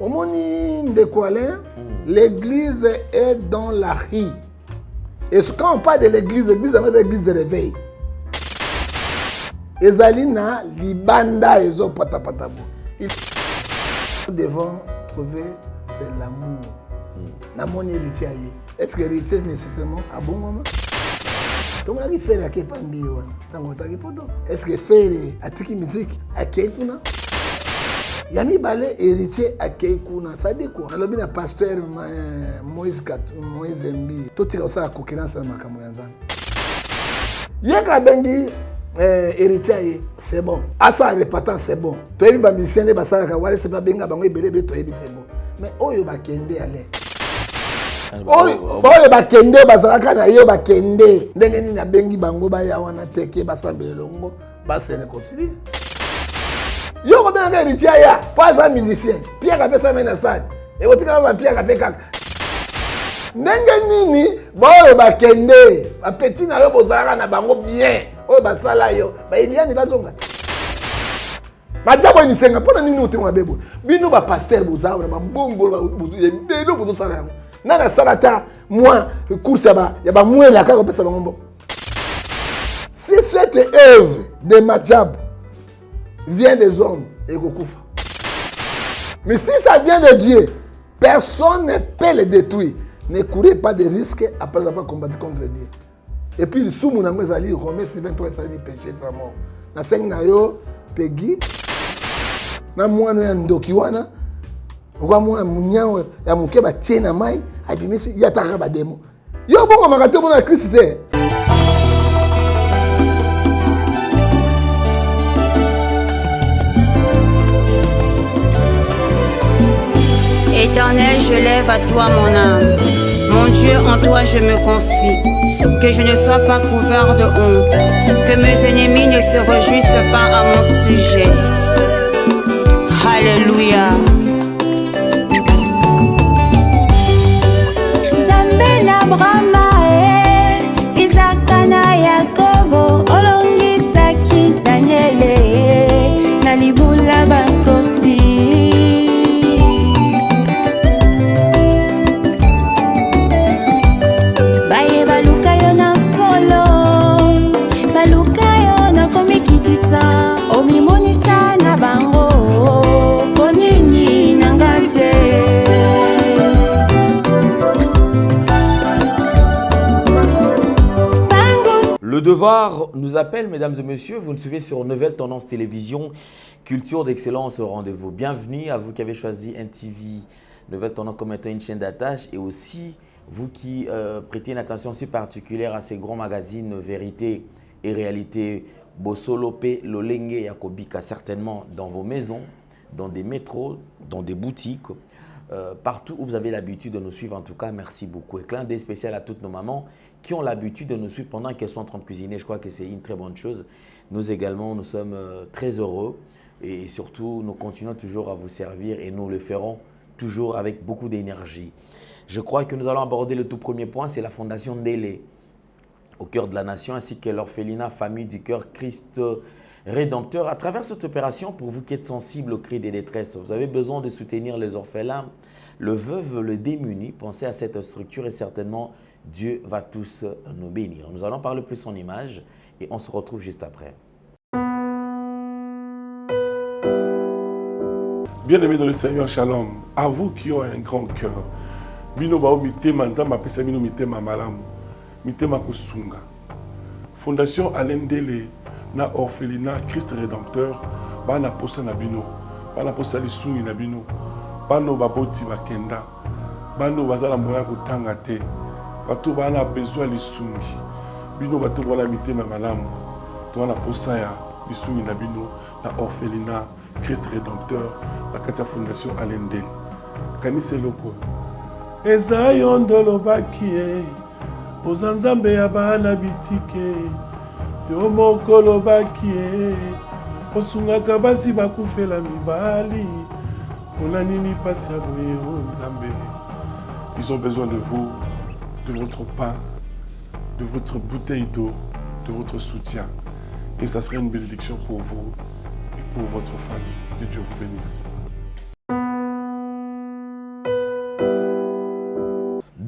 Au monde de Kuala, l'église est dans la rue. Et quand on parle de l'église, l'église est l'église de réveil. Ezalina, Libanda, Ezo, Patapatabo. Nous devons trouver, c'est l'amour. L'amour héritier. Est-ce que l'héritier est nécessairement à bon moment? Tout le monde a fait la Kepambi. Est-ce que faire la tiki musique à Keikuna? Yami balé héritier à Keikuna. Ça dit quoi? On a le pasteur Moïse Mbi. Tout est ça à concurrence à Makamoyanzan. Yaka Bengi. Héritier, c'est bon. Asa repatant, c'est bon. Tu es un musicien de Bassara Kawale, c'est pas bien, c'est bon. Mais Oyo Bakende allait. Oyo Bakende, Basaraka na yo Bakende. Ndengeni na bengi bango ba ya wana teke basambele longo, basa réconcilier. Yo ko benga héritier ya, pas un musicien. Pierre Kapesa mena stade. Et au tika ba Pierre Kapeka. Ndenge nini Oyo Bakende, ba petit na yo bozaraka na bango bien. Oh basala yo ba iliani bazonga majabo ni senga pona nini utemwa bebo bino ba pasteur boza na mbongo belo bozo sala yango nana salata moi course ya ba mwela ka ko pesa bango. Si cette œuvre de Majab vient des hommes et kokufa, mais si ça vient de Dieu, personne ne peut le détruire. Ne courez pas de risques après avoir combattu contre Dieu. Et puis le soumou n'a pas allé Romains 23 ça dit péché très mort. Na 5 na yo pegi na mwana ya ndoki wana ngwa mwana munyao ya muke ba tiena mai abimisi ya taka ba demo. Yo bongo makate bona Christ te. Éternel, je lève à toi mon âme. Mon Dieu, en toi je me confie. Que je ne sois pas couvert de honte. Que mes ennemis ne se réjouissent pas à mon sujet. Alléluia. Zambena Brahma Isaka na Yakobo Olongisaki Daniele Nalibula Bakosi. Le devoir nous appelle, mesdames et messieurs. Vous nous suivez sur Nouvelle Tendance Télévision, culture d'excellence au rendez-vous. Bienvenue à vous qui avez choisi NTV Nouvelle Tendance comme étant une chaîne d'attache et aussi vous qui prêtez une attention si particulière à ces grands magazines Vérité et Réalité. Bosolope, Lolenge, Yakobika, certainement dans vos maisons, dans des métros, dans des boutiques, partout où vous avez l'habitude de nous suivre. En tout cas, merci beaucoup. Et clin d'œil spécial à toutes nos mamans qui ont l'habitude de nous suivre pendant qu'elles sont en train de cuisiner. Je crois que c'est une très bonne chose. Nous également, nous sommes très heureux et surtout, nous continuons toujours à vous servir et nous le ferons toujours avec beaucoup d'énergie. Je crois que nous allons aborder le tout premier point, c'est la Fondation Ndélé au cœur de la nation ainsi que l'orphelinat Famille du Cœur Christ Rédempteur. À travers cette opération, pour vous qui êtes sensibles aux cris des détresses, vous avez besoin de soutenir les orphelins, le veuve, le démuni. Pensez à cette structure et certainement Dieu va tous nous bénir. Nous allons parler plus en images et on se retrouve juste après. Bien-aimés dans le Seigneur, shalom. À vous qui ont un grand cœur, bino bao mitema nzamba pesa bino mitema malamu, mitema kusunga. Fondation Alain Ndélé na orphelinat Christ Rédempteur, bana posa na bino, bana posa lisungi na bino, bano baboti bakenda, bano bazala moya kotanga te, bato bana besoin lisungi, bino bato wala mitema malamu, to wana posa ya lisungi na bino na orphelinat Christ Rédempteur, la Katia Fondation Alain Ndélé. Kanise loko. Eza yondolo bakie, ozanzambe ya bana bitike, yo mokolo bakie, osungaka basi bakufela mibali, pona nini pasi ya boye o nzambe. Ils ont besoin de vous, de votre pain, de votre bouteille d'eau, de votre soutien. Et ça serait une bénédiction pour vous et pour votre famille. Que Dieu vous bénisse.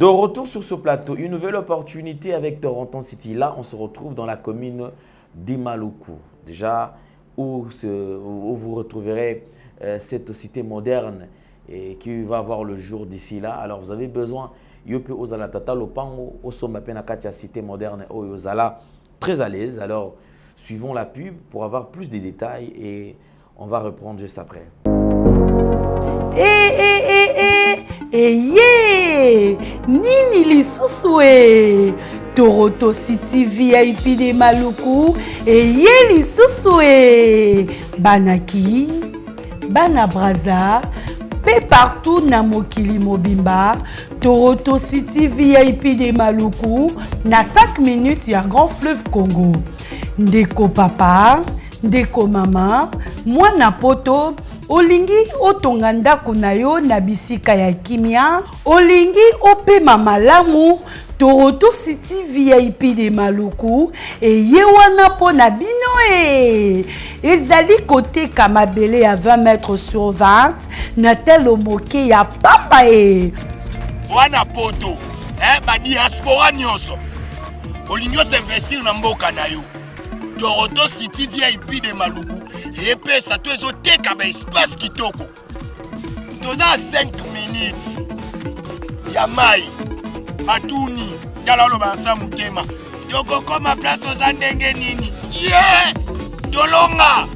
De retour sur ce plateau, une nouvelle opportunité avec Toronto City. Là, on se retrouve dans la commune d'Imaluku. Déjà, où vous retrouverez cette cité moderne et qui va voir le jour d'ici là. Alors, vous avez besoin, Yope Ozala Tata Lopango, Osoma Penakatia cité moderne, Oyozala, très à l'aise. Alors, suivons la pub pour avoir plus de détails et on va reprendre juste après. Nini lisusu Toronto City VIP de Maluku lisusu Banaki Bana Braza pe partout na mokili mobimba. Toronto City VIP de Maluku na 5 minutes ya Grand Fleuve Congo. Ndeko papa, ndeko mama, mwana poto, olingi otonga ndako na yo na bisika ya kimia, olingi opema malamu. Toronto City VIP de Maluku ye wana po na bino ezali kote kamabele à 20 mètres sur 20 na telo moke ya pamba wana poto ba diaspora nyonso olingi investir na mboka na yo. Toronto City VIP de Maluku epesa to ezoteka ba espace kitoko. Toza 5 minutes ya mai atuni tala lo bansa mutema tokokoma place oza ndenge nini tolonga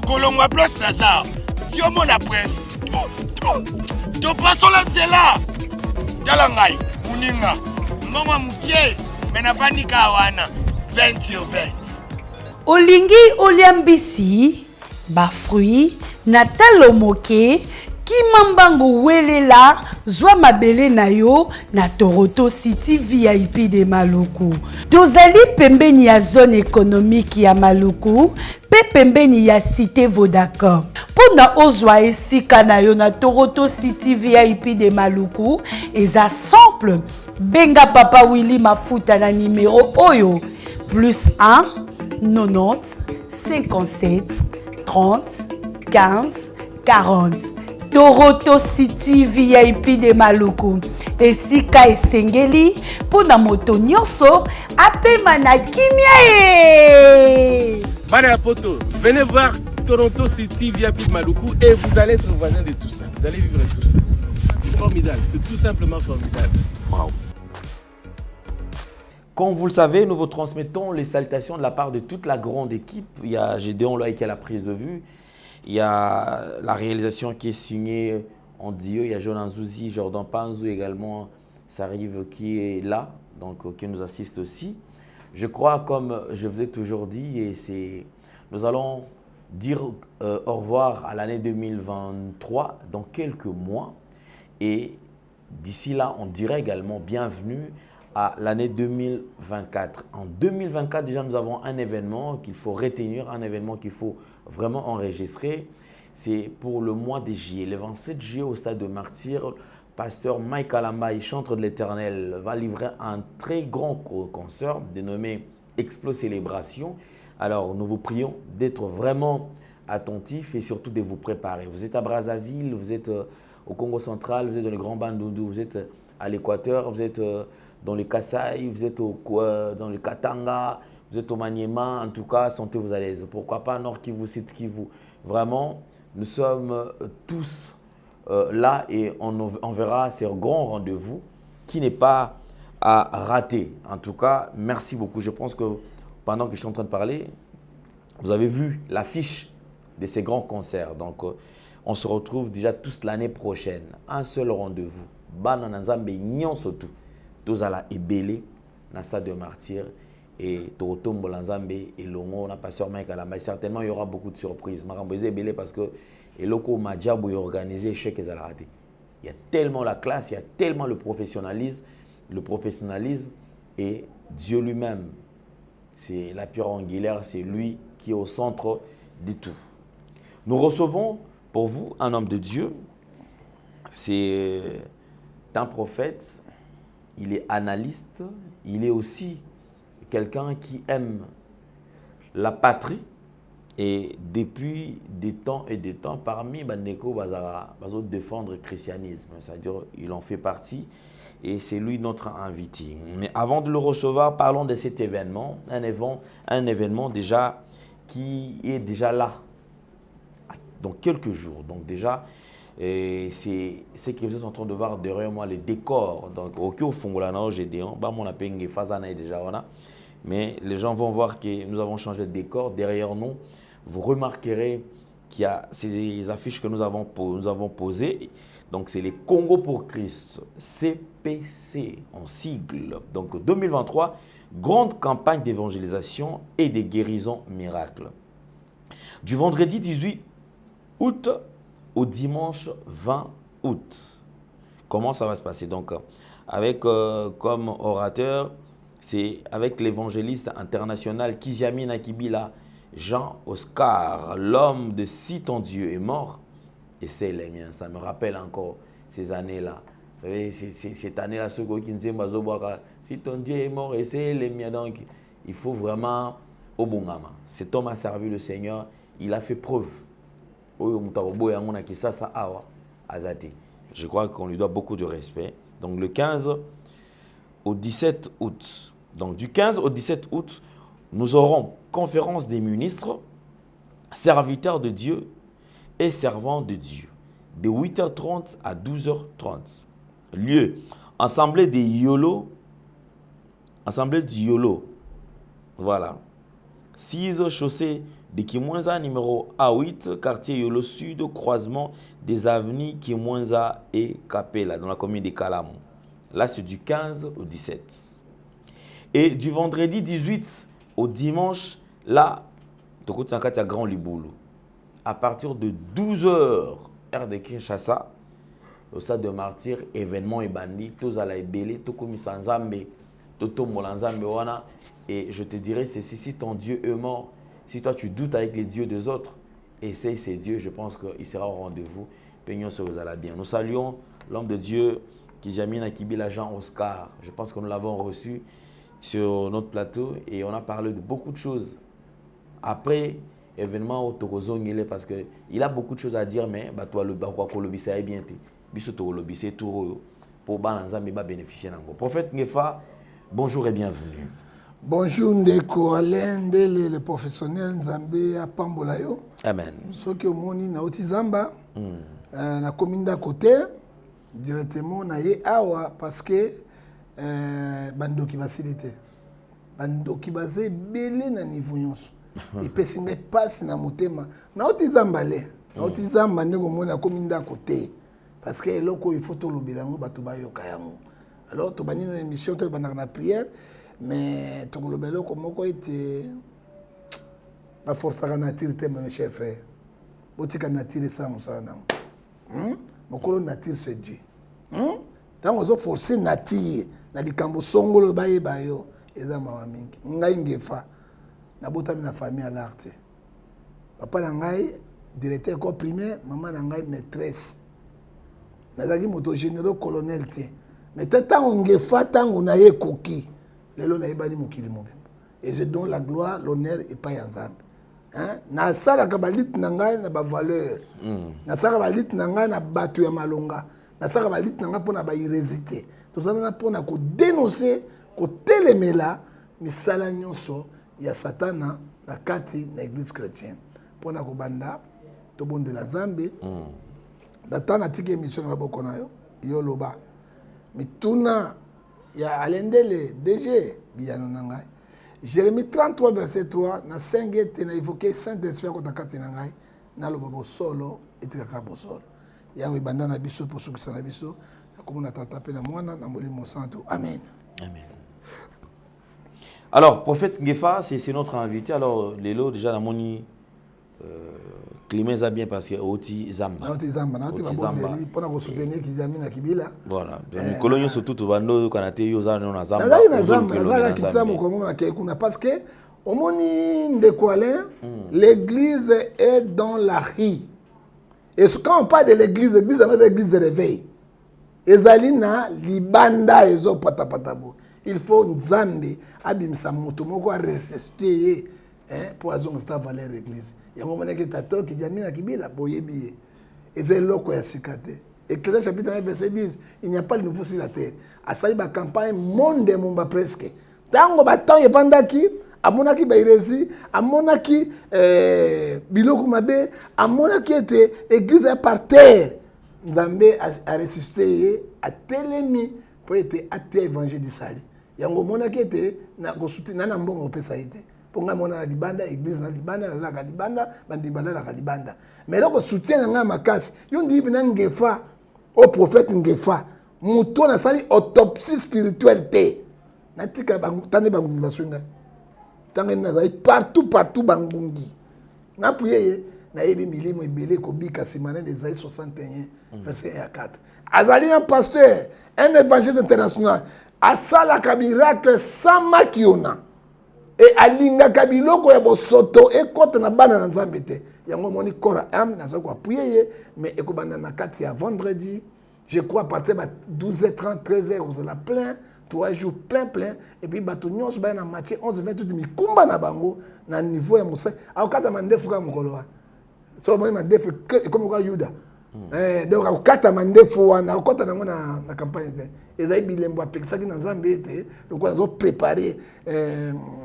kolongwa place naza tiomona presse topasola nzela tala ngai muninga mbongo mukie menafandika wana 20 sur 20. Olingi oliambisi ba fruit na talo moke kimambango welela zwa mabele na yo na Toronto City VIP de Maluku. Tozali pembeni ya zone économique ya Maluku, pe pembeni ya cité Vodacom. Pona ozwa esika na yo na Toronto City VIP de Maluku, eza simple. Benga Papa Willy Mafuta na numéro oyo +1 90 57 30 15 40. Toronto City VIP de Maluku. Esika esengeli pona moto nyonso apema na kimia Bana poto, venez voir Toronto City VIP de Maluku et vous allez être voisin de tout ça. Vous allez vivre tout ça. C'est formidable, c'est tout simplement formidable. Wow. Comme vous le savez, nous vous transmettons les salutations de la part de toute la grande équipe. Il y a Gédéon Loïc qui a la prise de vue. Il y a la réalisation qui est signée en Dieu. Il y a Jonan Zouzi, Jordan Panzou également, ça arrive qui est là, donc qui nous assiste aussi. Je crois, comme je vous ai toujours dit, et nous allons dire au revoir à l'année 2023 dans quelques mois. Et d'ici là, on dirait également bienvenue à l'année 2024. En 2024, déjà, nous avons un événement qu'il faut retenir, un événement qu'il faut vraiment enregistré. C'est pour le mois de juillet, le 27 juillet au stade de Martyrs. Pasteur Mike Alamba, chantre de l'Éternel, va livrer un très grand concert dénommé Explo Célébration. Alors, nous vous prions d'être vraiment attentifs et surtout de vous préparer. Vous êtes à Brazzaville, vous êtes au Congo central, vous êtes dans le Grand Bandundu, vous êtes à l'Équateur, vous êtes dans le Kasaï, vous êtes dans le Katanga, vous êtes au Maniema, en tout cas, sentez-vous à l'aise. Pourquoi pas Nord Kivu, Sud Kivu. Vraiment, nous sommes tous là et on verra ces grands rendez-vous qui n'est pas à rater. En tout cas, merci beaucoup. Je pense que pendant que je suis en train de parler, vous avez vu l'affiche de ces grands concerts. Donc, on se retrouve déjà tous l'année prochaine. Un seul rendez-vous. Bana Nzambe Nyonsotu. Tozala Ebele, na stade de Martyrs. Et Toronto Nzambe et Longo, on a pasteur Mike Alamba. Certainement, il y aura beaucoup de surprises. Maramboise Ebele parce que et loko Madjabou est organisé chez Kezalaraté. Il y a tellement la classe, il y a tellement le professionnalisme et Dieu lui-même. C'est la pierre angulaire, c'est lui qui est au centre de tout. Nous recevons pour vous un homme de Dieu. C'est un prophète, il est analyste, il est aussi quelqu'un qui aime la patrie. Et depuis des temps et des temps, parmi Bandeko Bazara, défendre le christianisme, c'est-à-dire il en fait partie. et c'est lui notre invité. Mais avant de le recevoir, parlons de cet événement, un événement déjà qui est déjà là, dans quelques jours. Donc déjà, c'est ce que vous êtes en train de voir derrière moi, les décors. Donc au fond, mais les gens vont voir que nous avons changé de décor. Derrière nous, vous remarquerez qu'il y a ces affiches que nous avons posées. Donc c'est les Congo pour Christ, CPC en sigle. Donc 2023, grande campagne d'évangélisation et de guérison miracle. Du vendredi 18 août au dimanche 20 août. Comment ça va se passer? Donc avec comme orateur, c'est avec l'évangéliste international Kiziami Nakibila, Jean Oscar, l'homme de Si ton Dieu est mort. Et c'est les miens. Ça me rappelle encore ces années-là. Vous savez, cette année-là, ceux qui disent si ton Dieu est mort, et c'est les miens. Donc, il faut vraiment au bon moment. Cet homme a servi le Seigneur. Il a fait preuve. Je crois qu'on lui doit beaucoup de respect. Donc, le 15 au 17 août. Donc, du 15 au 17 août, nous aurons conférence des ministres, serviteurs de Dieu et servants de Dieu, de 8h30 à 12h30. Lieu, assemblée des YOLO, assemblée du YOLO. Voilà. 6 chaussée de Kimwenza, numéro A8, quartier YOLO Sud, croisement des avenues Kimwenza et Capella, dans la commune de Kalamu. Là, c'est du 15 au 17. Et du vendredi 18 au dimanche, là, tu as Grand Liboulou. À partir de 12h, heure de Kinshasa, au stade de Martyr, événement et bandit, tous à la Ebele, tout comme Sanzambe, tout Molanzambe, et je te dirais, c'est si ton Dieu est mort, si toi tu doutes avec les dieux des autres, essaye ces dieux, je pense qu'il sera au rendez-vous. Peignons sur vous allez bien. Nous saluons l'homme de Dieu, Kiziami Nakibila Jean Oscar. Je pense que nous l'avons reçu sur notre plateau et on a parlé de beaucoup de choses. Après, événement au Tokozongile parce qu'il a beaucoup de choses à dire, mais toi le bakolobi ça est bien été. Biso Tokolobi c'est tout pour Bananzambe bénéficier nango. Prophète Ngefa, bonjour et bienvenue. Bonjour Ndeko Alain le professionnel Nzambe à Pambolayo. Amen. Ce que moni na Otizamba na commune d'à côté directement na ye awa parce que bandoki basilité. Bandoki basé belé na niveau nyonso. Et puis si me passe na motema na Otizamba le. Na Otizamba ndeko moni na commune d'à côté parce que loko il faut to lobelango bato bayoka yango. Alors to bani na émission to bana na prière. Mais tout le monde comme quoi était pas forcément nature mes chers frères. Botika nature ça musana. Mon colon nature c'est Dieu. Tant on forcer nature na likambo songolo baye bayo eza mawa mingi. Ngai ngefa na botami na famille à l'arte. Papa na ngai directeur école primaire, maman na ngai maîtresse. Nazaki moto généraux colonel té. Mais tant on ngefa tant on a koki. Et je donne la gloire, l'honneur et pas ensemble. Na sala kabalit nanga na ba valeur. Na sala kabalit nanga na batu ya malonga. Na sala kabalit nanga pona ba irésité. Tout ça na pona ko dénoncer, ko telemela misala nyonso ya satana na kati na église chrétienne. Pona ko banda to bonde la Nzambe. Datana tike mission na boko na yo loba. Mituna il y a Alendele, DG, Biyano Nangai. Jérémie 33, verset 3, na 5 et na évoqué Saint-Esprit contre Kati Nangai, na lo babo solo et Tikakabo solo. Il y a un bandana biso pour ceux qui sont biso, comme on a tapé la moine, na molimo santo. Amen. Amen. Alors, prophète Ngefa, c'est notre invité. Alors, Lélo, déjà, la moni. Clément a bien parce que Oti Zamba. Oti Zamba, Oti Zamba. Pour soutenir Kiziami Nakibila. Voilà. Les colonies sont toutes bando Kanate Yosa non Zamba. Na Zamba, na Kizamo comme on a Kekuna parce que au moni de Kuala, l'église est dans la rue. Et quand on parle de l'église, l'église est l'église de réveil. Ezalina libanda ezo patapatabo. Il faut Nzambe abimsa moto moko a ressusciter pour azonga sta valeur l'église. Il y a un moment qui tato qui dit Nakibila boyebi. Et c'est loko ya sikate. Ecclésiaste chapitre 1, verset 10. Il n'y a pas de nouveau sur la terre. A sali ba campagne monde mumba presque. Tango ba temps yepandaki, amonaki ba iresi, amonaki biloko mabe, amonaki ete église par terre. Nzambe a ressuscité, a telemi pour être até évangile du sali. Yango monaki ete na ko soutenir na mbongo pesa ete. Ponga mona na libanda église na libanda na la libanda bandibala la libanda. Mais là ko soutien na makasi. Yo ndi bina ngefa au prophète ngefa. Muto na sali autopsie spirituelle te. Natika tane bangungi basunga. Tangi na zai partout bangungi. Na prier na yebi milimo ebele ko bika simana des Isaïe 61 verset 1 à 4. Azali un pasteur, un évangile international. Asala ka miracle sans makiona. Et alinga ka biloko ya bosoto e kota na bana na Nzambe te. Yango moni kora am na zako prier mais ekobanda na kati ya vendredi. Je crois à partir de 12h30, 13h, vous allez plein, 3 jours plein. Et puis, bato nyos ba na matière 11h20 tout mi kumba na bango na niveau ya musa. A kata mandefu ka mukolo. So moni mandefu comme ka Yuda. Donc a kata mandefu wana kota na na campagne te. Ezai bilembo apekisaki na Nzambe te. Donc on a préparé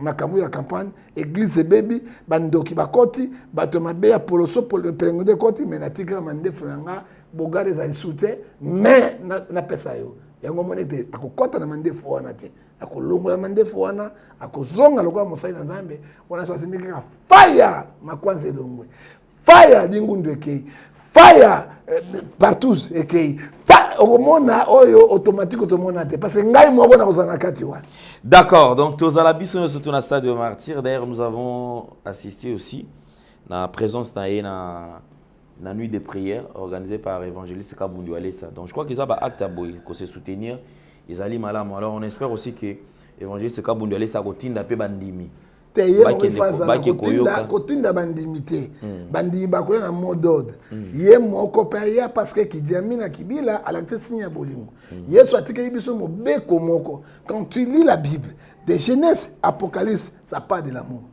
makambo ya campagne, église baby, bandoki bakoti, bato mabe ya poloso pour le pelengode koti mais na tika mandefu nga bogare za insulte mais na pesa yo. Yango monete akokota na mandefu wana te. Akolongola mandefu wana, akozonga lokwa mosai na Nzambe, wana so asimika fire makwanze longwe. Fire dingundu ekei. Fire partout ekei. Okomona oyo automatique otomona te parce que ngai moko na kozana kati wana. D'accord, donc tozala biso surtout na stade de martyr. D'ailleurs, nous avons assisté aussi na présence na nuit de prière organisée par évangéliste Kabundu Alessa. Donc je crois qu'ils ont un acte à pour se soutenir. Ils allaient malam. Alors on espère aussi que évangéliste Kabundu Alessa kotinda pe bandimi. Te ye mo faza kotinda bandimi te. Bandimi bakoya na mot d'ordre. Ye moko pa ya parce que Kidiami na Kibila a l'acte signé bolingo. Yesu atikeli biso mo beko moko. Quand tu lis la Bible, de Genèse, Apocalypse, ça parle de l'amour.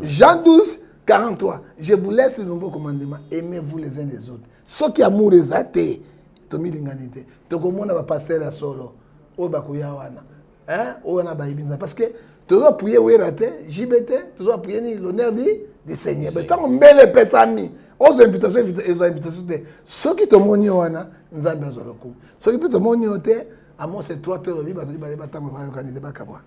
Jean 12 43. Je vous laisse le nouveau commandement. Aimez-vous les uns les autres. Ce qui amour les athées. Tomi linganité. Tokomona ba pasteur à solo. O bakuya wana. O na ba ibinza parce que toujours prier wérate, JBT, toujours prier ni l'honneur du Seigneur. Mais tant mbele pesami. Aux invitations ce qui te moni wana nzambe azoloku. Ce qui peut te moni ote amo c'est 3 heures vie bazali ba tamba ba candidat ba kabwa.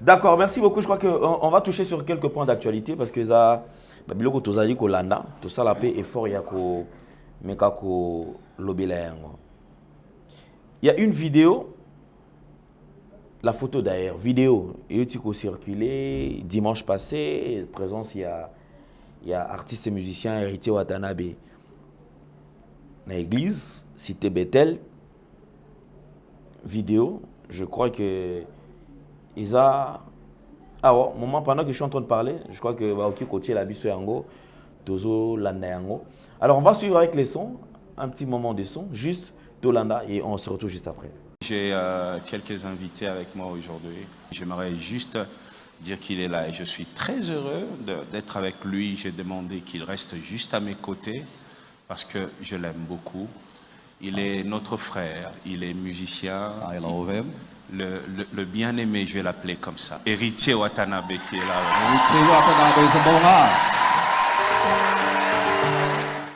D'accord, merci beaucoup. Je crois qu'on va toucher sur quelques points d'actualité parce que ça biloko tozali ko landa to sala pe effort ya ko meka ko lobela yango. Il y a une vidéo, la photo d'ailleurs, vidéo qui circulé dimanche passé, présence il y a artiste et musicien Héritier Watanabe dans l'église cité Bethel. Vidéo, je crois que Isa moment pendant que je suis en train de parler, je crois que Baoki Kotier la biso yango tozo landa yango. Alors on va suivre avec les sons, un petit moment de son, juste Tolanda et on se retrouve juste après. J'ai quelques invités avec moi aujourd'hui. J'aimerais juste dire qu'il est là et je suis très heureux d'être avec lui. J'ai demandé qu'il reste juste à mes côtés parce que je l'aime beaucoup. Il est notre frère, il est musicien. I love him. Le bien-aimé, je vais l'appeler comme ça. Héritier Watanabe qui est là. Héritier Watanabe is among us.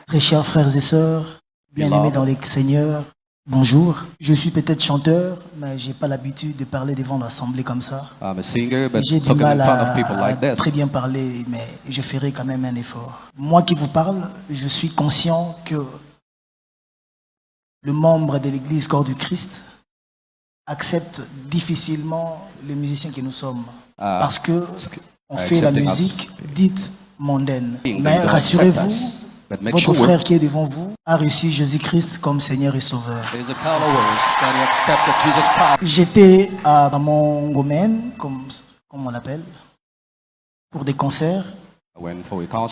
Très chers frères et sœurs, bien-aimés dans les seigneurs, bonjour. Je suis peut-être chanteur, mais j'ai pas l'habitude de parler devant l'assemblée comme ça. J'ai du mal à très bien parler, mais je ferai quand même un effort. Moi qui vous parle, je suis conscient que le membre de l'église Corps du Christ accepte difficilement les musiciens que nous sommes. Parce que on fait la musique dite mondaine. Mais rassurez-vous, votre frère qui est devant vous a reçu Jésus-Christ comme Seigneur et Sauveur. J'étais à Mongomène, comme on l'appelle, pour des concerts.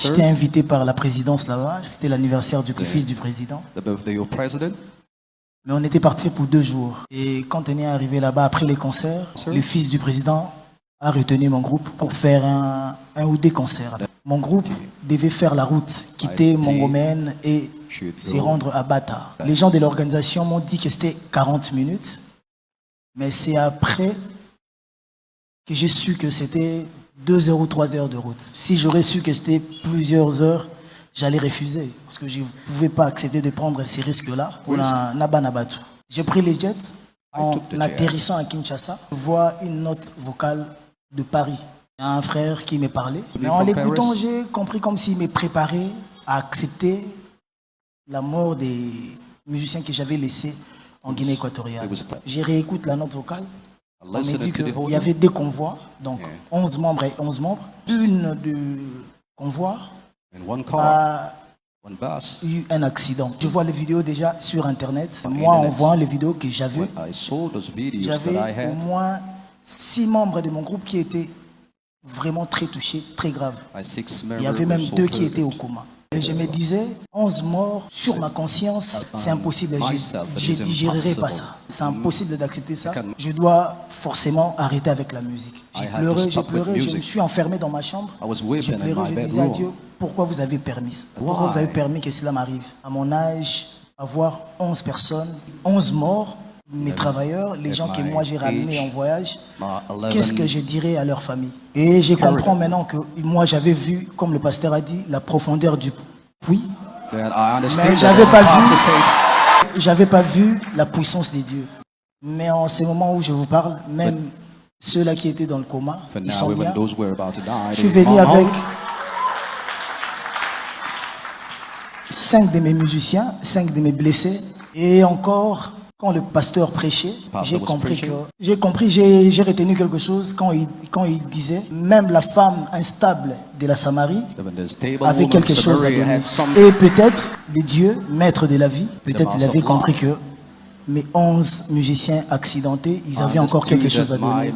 J'étais invité par la présidence là-bas. C'était l'anniversaire du fils du président. Mais on était parti pour 2 jours. Et quand on est arrivé là-bas après les concerts, le fils du président a retenu mon groupe pour faire un ou des concerts. Mon groupe devait faire la route, quitter Montgomen et se rendre à Bata. Les gens de l'organisation m'ont dit que c'était 40 minutes, mais c'est après que j'ai su que c'était 2 heures ou 3 heures de route. Si j'aurais su que c'était plusieurs heures, j'allais refuser, parce que je ne pouvais pas accepter de prendre ces risques-là pour Nabanabatu. J'ai pris les jets. En atterrissant à Kinshasa, je vois une note vocale de Paris. Il y a un frère qui me parlait. Mais en l'écoutant, j'ai compris comme s'il me préparait à accepter la mort des musiciens que j'avais laissés en Guinée équatoriale. J'ai réécoute la note vocale. On m'a dit qu'il y avait 2 convois, donc 11 membres et 11 membres. Une de convoi a eu un accident. Je vois les vidéos déjà sur Internet. Moi, en voyant les vidéos que j'avais, j'avais au moins 6 membres de mon groupe qui étaient vraiment très touchés, très graves. Il y avait même 2 qui étaient au coma. Et je me disais, 11 morts sur ma conscience, c'est impossible. Je ne digérerai pas ça. C'est impossible d'accepter ça. Je dois forcément arrêter avec la musique. J'ai pleuré, je me suis enfermé dans ma chambre. J'ai pleuré, je disais à Dieu, pourquoi vous avez permis ça? Pourquoi vous avez permis que cela m'arrive? À mon âge, avoir 11 personnes, 11 morts, mes travailleurs, les gens que moi j'ai ramenés en voyage, qu'est-ce que je dirais à leur famille? Et je comprends maintenant que moi j'avais vu, comme le pasteur a dit, la profondeur du puits, mais j'avais pas vu la puissance des dieux. Mais en ce moment où je vous parle, même ceux-là qui étaient dans le coma, ils sont bien. Je suis venu avec 5 de mes musiciens, 5 de mes blessés, et encore... Quand le pasteur prêchait, j'ai retenu quelque chose quand il disait, même la femme instable de la Samarie avait quelque chose à donner. Et peut-être les dieux, maîtres de la vie, peut-être il avait compris que mes 11 musiciens accidentés, ils avaient encore quelque chose à donner.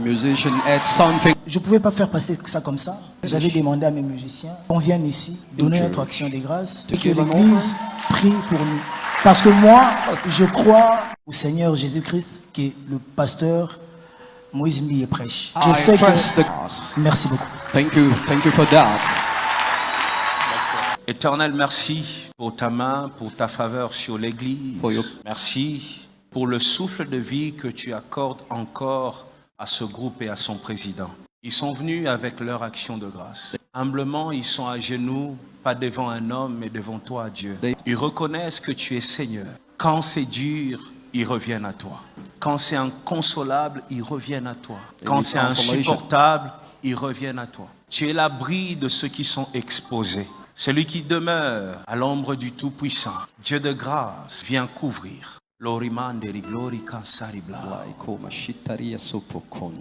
Je ne pouvais pas faire passer ça comme ça. J'avais demandé à mes musiciens qu'on vienne ici, donner notre action de grâce, et que l'Église prie pour nous. Parce que moi, je crois au Seigneur Jésus-Christ, qui est le pasteur Moïse Mbi prêche. Je sais que... Merci beaucoup. Thank you for that. Éternel, merci pour ta main, pour ta faveur sur l'Église. Merci pour le souffle de vie que tu accordes encore à ce groupe et à son président. Ils sont venus avec leur action de grâce. Humblement, ils sont à genoux, pas devant un homme, mais devant toi, Dieu. Ils reconnaissent que tu es Seigneur. Quand c'est dur, ils reviennent à toi. Quand c'est inconsolable, ils reviennent à toi. Quand c'est insupportable, ils reviennent à toi. Tu es l'abri de ceux qui sont exposés. Celui qui demeure à l'ombre du Tout-Puissant. Dieu de grâce, viens couvrir.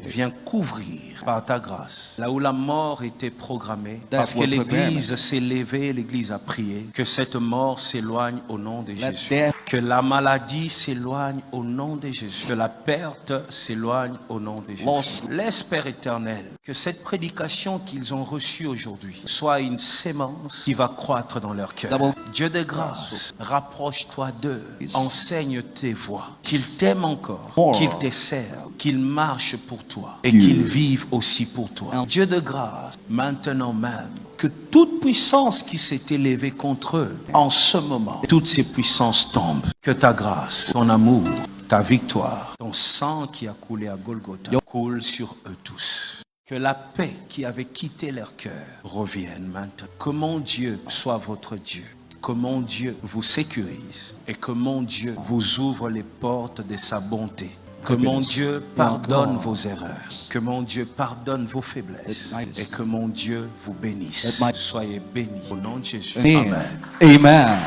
Viens couvrir par ta grâce là où la mort était programmée, parce que l'Église s'est levée, l'Église a prié, que cette mort s'éloigne au nom de Jésus, que la maladie s'éloigne au nom de Jésus, que la perte s'éloigne au nom de Jésus. Laisse, Père éternel, que cette prédication qu'ils ont reçue aujourd'hui soit une sémence qui va croître dans leur cœur. Dieu de grâce, rapproche-toi d'eux, enseigne tes voies, qu'ils t'aiment encore, qu'ils te servent, qu'ils marchent pour toi et qu'ils vivent aussi pour toi. Dieu de grâce, maintenant même, que toute puissance qui s'est élevée contre eux, en ce moment, toutes ces puissances tombent. Que ta grâce, ton amour, ta victoire, ton sang qui a coulé à Golgotha coule sur eux tous. Que la paix qui avait quitté leur cœur revienne maintenant. Que mon Dieu soit votre Dieu. Que mon Dieu vous sécurise et que mon Dieu vous ouvre les portes de sa bonté. Que mon Dieu pardonne vos erreurs. Que mon Dieu pardonne vos faiblesses. Et que mon Dieu vous bénisse. Soyez bénis. Au nom de Jésus. Amen. Amen.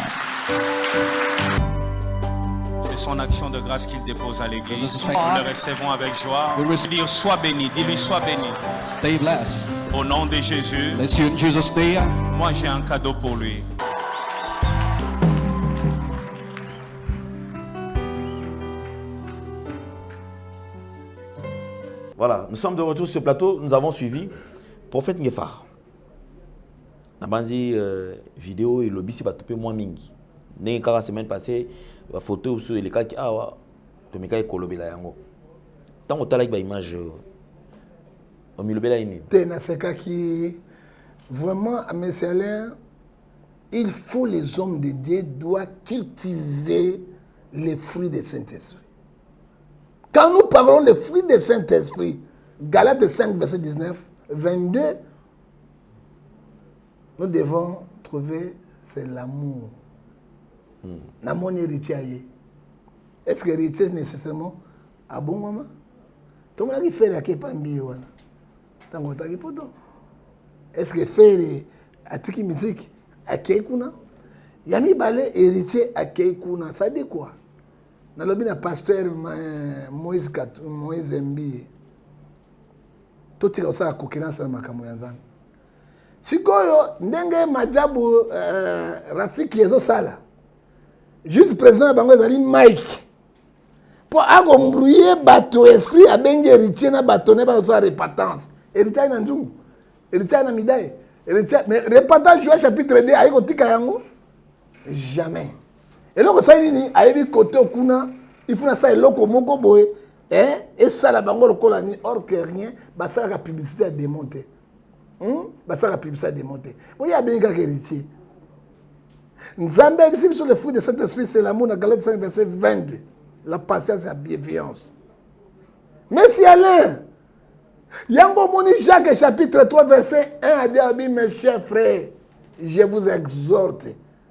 C'est son action de grâce qu'il dépose à l'Église. Nous le recevons avec joie. Dis-lui, sois béni. Dis-lui, sois béni. Stay blessed. Au nom de Jésus. Bless you in Jesus' name. Moi, j'ai un cadeau pour lui. Voilà, nous sommes de retour sur ce plateau. Nous avons suivi Prophète Ngefar. Nabanzi vidéo et lobby c'est pas tout moins mingi. Né la semaine passée, la photo sur les cas qui ah to meka ekolobi la yango. Tant au tala ba image au milobela ini. Tena seka qui Vraiment, M. Alain, il faut les hommes de Dieu doivent cultiver les fruits du Saint-Esprit. Quand nous parlons des fruits du Saint-Esprit, Galates 5, verset 19, 22, nous devons trouver, c'est l'amour. L'amour héritier. Est-ce que l'héritier est nécessairement à bon moment? Tout le monde a fait la kepambi. Est-ce que faire à tiki musique à Keikuna? Yami balé héritier à Keikuna. Ça dit quoi? Dans le bien pasteur Moïse Mbi. Tout est ça à concurrence dans ma camoyanzane. Si koyo ndenge majabu Rafiki ezo sala. Juste président bango ezali Mike. Pour agombrouiller bateau esprit à bengi héritier na batonné ba sa répatance. Héritier na njungu. Héritier na midaye. Héritier mais répatance Joël chapitre 2 ayiko tika yango jamais. Et donc ça nini ayebi côté okuna il faut na ça eloko moko boye et ça la bango lokola ni or que rien ba ça la publicité à démonter. Bah ça la publicité à démonter. Vous y a bien qu'un héritier. Nzambe ici sur le fruit de Saint-Esprit c'est l'amour dans Galates 5 verset 22. La patience et la bienveillance. Mais si Alain, Yango Moni Jacques chapitre 3 verset 1 a dit mes chers frères, je vous exhorte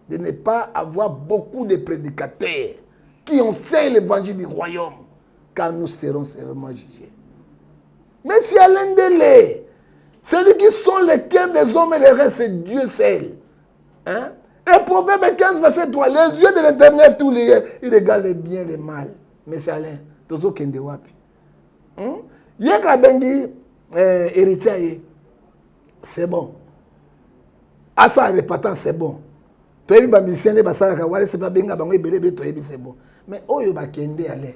de ne pas avoir beaucoup de prédicateurs qui enseignent l'évangile du royaume, car nous serons sévèrement jugés. Mais si Alain Dele, celui qui sont les cœurs des hommes et les restes, c'est Dieu seul. Hein? Et Proverbe 15, verset 3, les yeux de l'Éternel, tous les yeux, ils regardent les biens et les mal. Mais c'est Alain, Tozo Kende Wapi. Yekra Bengi, héritier, c'est bon. Asa répatant, c'est bon. Toi, il va me dire, c'est pas Benga, c'est bon. Mais Oyo Bakende, Alain.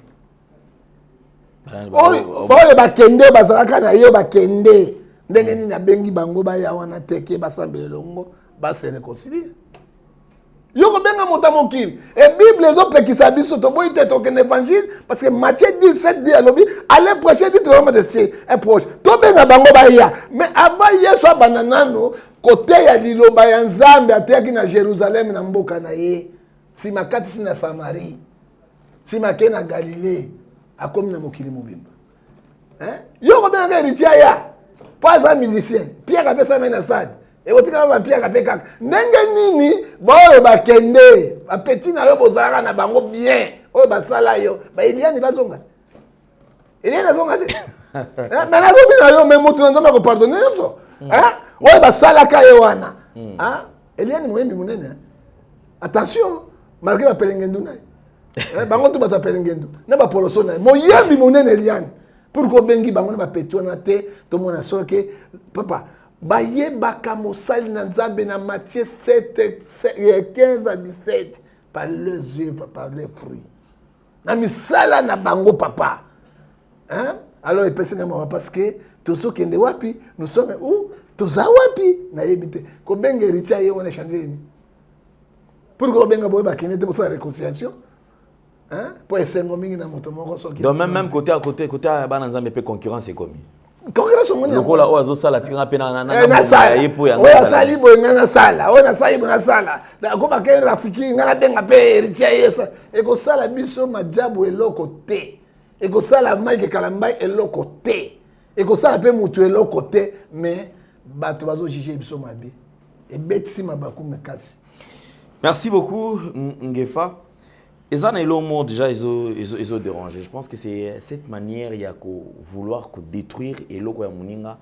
Oyo Bakende, Basaraka, Nayo Bakende. Ndenge ni na bengi bango ba ya wana teke basambele longo ba se réconcilier. Yoko benga motamokili. Et Bible les autres qui s'habillent to boy te token évangile parce que Matthieu 17 dit à l'obi allez prêcher dit le de ciel est proche. To benga bango ba ya mais avant Yesu bananano côté ya liloba ya Nzambe ateki na Jérusalem na mboka na ye. Si makati si na Samarie. Si makena na Galilée akomi na mokili mobimba. Hein? Yoko benga héritier ya. Pas un musicien. Pierre a fait ça dans le stade. Et au final, Pierre a fait ça. Nini, bon, bakende, a petit na yo bozara na bango bien. Oh, ba sala yo. Ba Eliane ni bazonga. Eliane azonga te. Mais na robi na yo même moto nzamba ko pardonner so. Hein? Oh, ba sala ka yo wana. Hein? Eliane moyembi munene. Attention, malgré ba pelengendu na. Bango to ba pelengendu. Na ba poloso na. Moyembi munene Eliane. Pour que bengi bango na petona te to mona so ke papa baye bakamosali na Nzambe na Matthieu 7 15 à 17 par leurs œuvres par leurs fruits na misala na bango papa hein alors epesi ngama parce que tozo kende wapi nous sommes où toza wapi na yebite ko benga héritier ye on a changé ni pour que benga boye bakene te pour sa réconciliation. Hein? Pour essayer de donc même côté à côté Bananzambe peut concurrence est commis. Concurrence on est. Lokola oazo sala tinga pe na yepo ya. Oya sali bo ngana sala. Ona sali bo na sala. Da ko ba ke Rafiki ngana benga pe héritier yesa. E ko sala biso majabu eloko te. E ko sala Mike Kalambai eloko te. E ko sala pe mutu eloko te mais bato bazo juger biso mabe. E betisi mabaku mekasi. Merci beaucoup Ngefa. Et ça, ils ont déjà ils ont dérangé. Je pense que c'est cette manière il y a qu'au vouloir détruire et l'eau quoi moninga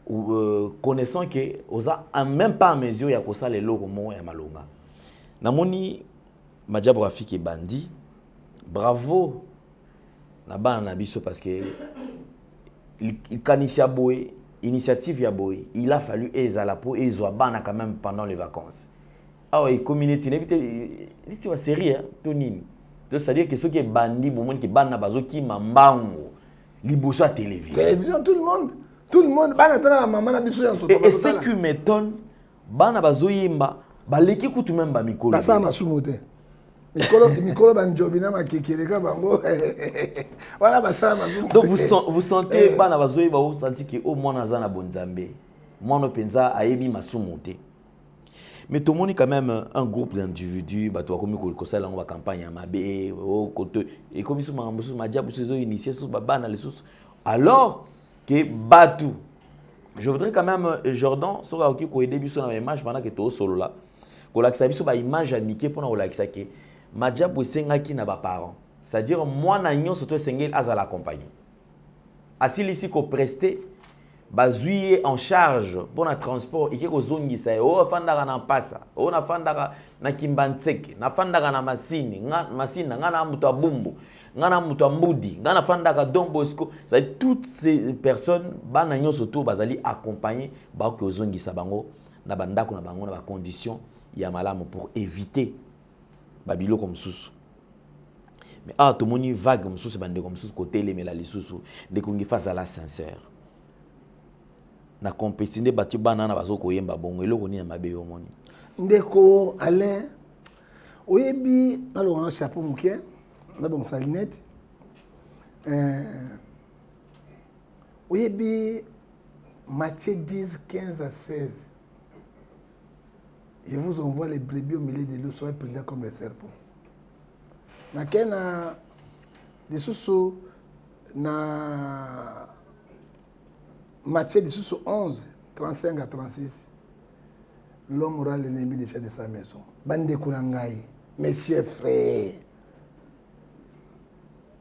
ou connaissant que osa en même pas à mesure il y a que ça les logo mo ya malonga. Namoni Madjab Rafiki bandi. Bravo na bana na biso parce que il kanisia boy initiative ya boy. Il a fallu ezala po ezo bana quand même pendant les vacances. Ah oui, community, c'est une série, Tonini. C'est-à-dire que ceux qui sont bandits, bon monde qui bandent bazo qui mambango, liboso à télévision. Télévision, tout le monde, bana maman na biso ya soto. Et ce qui m'étonne, bana bazo yimba, baleki kutu même ba mikolo. Basa masumote. Mikolo banjobina makikeleka bango. Voilà basa masumote. Donc vous sentez bana bazo yimba vous sentez que au moins nazana bonzambe. moi no penza ayebi masumu te. Mais tout le monde est quand même un groupe d'individus, bah toi comme il conseille la campagne à Mabé, au côté et comme ils sont ma diable ils ont initié sous baba les sous alors que Batu. Je voudrais quand même Jordan sur la qui au début sur la image pendant que tu es au solo là. Ko la kisabiso ba image amiquée pour la kisake. Ma diable senga qui n'a pas parents. C'est-à-dire moi na nyon surtout sengel azala accompagner. Asili ici ko prester bazouye en charge pour le transport et que zongisa o fandaka na pasa o na fandaka na kimbantseke na fandaka na masini na mutu abumbu ngana mutu mbudi ngana fandaka Don Bosco. Ça toutes ces personnes bana nyonso to bazali accompagner ba ko zongisa bango na bandako na bango na ba conditions ya malamu pour éviter babilo comme sous. Mais tout le monde vague comme sous bande comme sous côté les mela lisusu de kongi face à la sincère. Na compétition de batu banana bazo koyemba bongo eloko ni na mabe yo moni ndeko Alain oyebi na lo chapeau muke na bon salinette oyebi Matthieu 10 15 à 16 je vous envoie les brebis au milieu des loups, soyez prudents comme les serpents. Na kena de susu na Matthieu 11, 35 à 36. L'homme aura l'ennemi déjà de sa maison. Bande Kunangai, mes chers frères.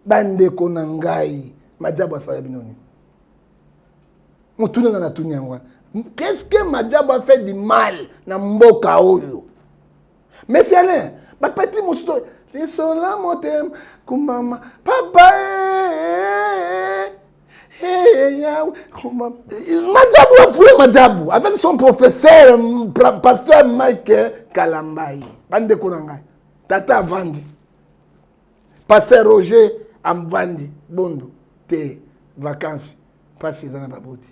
Bande Kunangai, Madjabo Sarabinoni. Qu'est-ce que Madjabo a fait du mal dans Mboka Oyo? Mais c'est Alain, ma petit mousto, les sont là, mon thème, Kumama, papa. Madjabou a fouillé Madjabou avec son professeur, pasteur Mike Kalambaye. Bande Konangai. Tata Vandi. Pasteur Roger Amvandi. Bondo. Te vacances. Passez dans la baboti.